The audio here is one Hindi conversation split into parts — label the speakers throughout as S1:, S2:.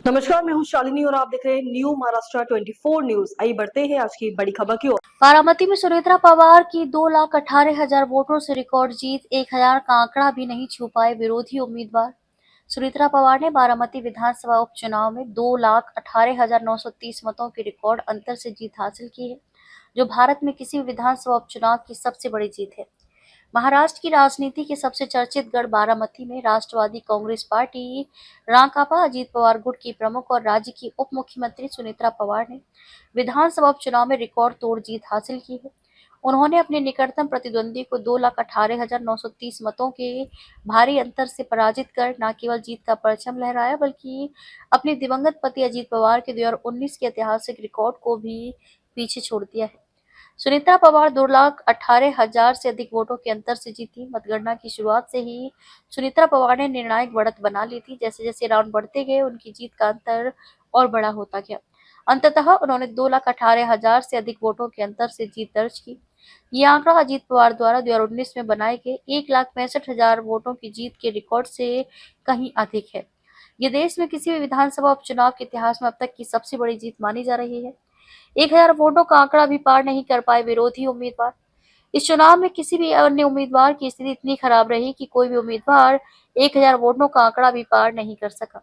S1: नमस्कार, मैं हूं शालिनी और आप देख रहे हैं न्यू महाराष्ट्र 24 न्यूज। आइए बढ़ते हैं आज की बड़ी खबर की ओर।
S2: बारामती में सुनेत्रा पवार की 2,18,000 वोटों से रिकॉर्ड जीत, 1,000 का आंकड़ा भी नहीं छू पाए विरोधी उम्मीदवार। सुनेत्रा पवार ने बारामती विधानसभा उपचुनाव में 2,18,930 मतों के रिकॉर्ड अंतर से जीत हासिल की है, जो भारत में किसी भी विधानसभा उपचुनाव की सबसे बड़ी जीत है। महाराष्ट्र की राजनीति के सबसे चर्चित गढ़ बारामती में राष्ट्रवादी कांग्रेस पार्टी राकांपा अजीत पवार गुट की प्रमुख और राज्य की उप मुख्यमंत्री सुनेत्रा पवार ने विधानसभा उपचुनाव में रिकॉर्ड तोड़ जीत हासिल की है। उन्होंने अपने निकटतम प्रतिद्वंदी को 2,18,930 मतों के भारी अंतर से पराजित कर न केवल जीत का परचम लहराया, बल्कि अपने दिवंगत पति अजीत पवार के 2019 के ऐतिहासिक रिकॉर्ड को भी पीछे छोड़ दिया है। सुनेत्रा पवार 2,18,000 से अधिक वोटों के अंतर से जीती। मतगणना की शुरुआत से ही सुनेत्रा पवार ने निर्णायक बढ़त बना ली थी। जैसे जैसे राउंड बढ़ते गए, उनकी जीत का अंतर और बड़ा होता गया। अंततः उन्होंने 2,18,000 से अधिक वोटों के अंतर से जीत दर्ज की। ये आंकड़ा अजीत पवार द्वारा 2019 में बनाए गए 1,65,000 वोटों की जीत के रिकॉर्ड से कहीं अधिक है। ये देश में किसी भी विधानसभा उपचुनाव के इतिहास में अब तक की सबसे बड़ी जीत मानी जा रही है। 1,000 वोटों का आंकड़ा भी पार नहीं कर पाए विरोधी उम्मीदवार। इस चुनाव में किसी भी अन्य उम्मीदवार की स्थिति इतनी खराब रही कि कोई भी उम्मीदवार 1,000 वोटों का आंकड़ा भी पार नहीं कर सका।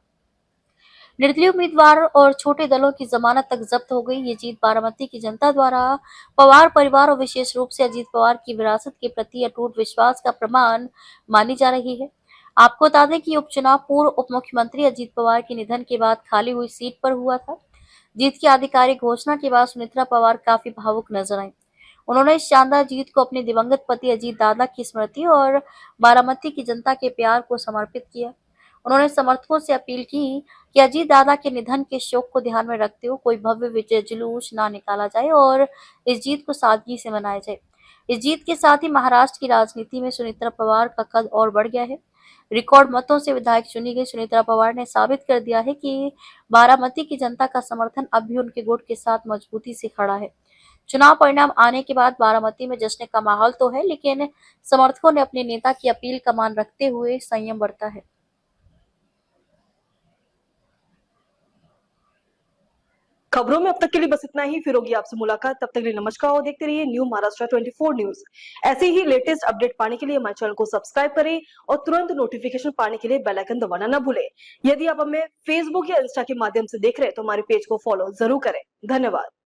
S2: निर्दलीय उम्मीदवार और छोटे दलों की जमानत तक जब्त हो गई। ये जीत बारामती की जनता द्वारा पवार परिवार और विशेष रूप से अजीत पवार की विरासत के प्रति अटूट विश्वास का प्रमाण मानी जा रही है। आपको बता दें कि उपचुनाव पूर्व उप मुख्यमंत्री अजीत पवार के निधन के बाद खाली हुई सीट पर हुआ था। जीत की आधिकारिक घोषणा के बाद सुनेत्रा पवार काफी भावुक नजर आई। उन्होंने इस शानदार जीत को अपने दिवंगत पति अजीत दादा की स्मृति और बारामती की जनता के प्यार को समर्पित किया। उन्होंने समर्थकों से अपील की कि अजीत दादा के निधन के शोक को ध्यान में रखते हुए कोई भव्य विजय जुलूस ना निकाला जाए और इस जीत को सादगी से मनाया जाए। इस जीत के साथ ही महाराष्ट्र की राजनीति में सुनेत्रा पवार का कद और बढ़ गया है। रिकॉर्ड मतों से विधायक चुनी गई सुनेत्रा पवार ने साबित कर दिया है कि बारामती की जनता का समर्थन अब भी उनके गुट के साथ मजबूती से खड़ा है। चुनाव परिणाम आने के बाद बारामती में जश्न का माहौल तो है, लेकिन समर्थकों ने अपने नेता की अपील का मान रखते हुए संयम बरता है।
S1: खबरों में अब तक के लिए बस इतना ही। फिर होगी आपसे मुलाकात, तब तक के लिए नमस्कार और देखते रहिए न्यू महाराष्ट्र 24 न्यूज। ऐसे ही लेटेस्ट अपडेट पाने के लिए हमारे चैनल को सब्सक्राइब करें और तुरंत नोटिफिकेशन पाने के लिए बेल आइकन दबाना न भूलें। यदि आप हमें फेसबुक या इंस्टा के माध्यम से देख रहे हैं तो हमारे पेज को फॉलो जरूर करें। धन्यवाद।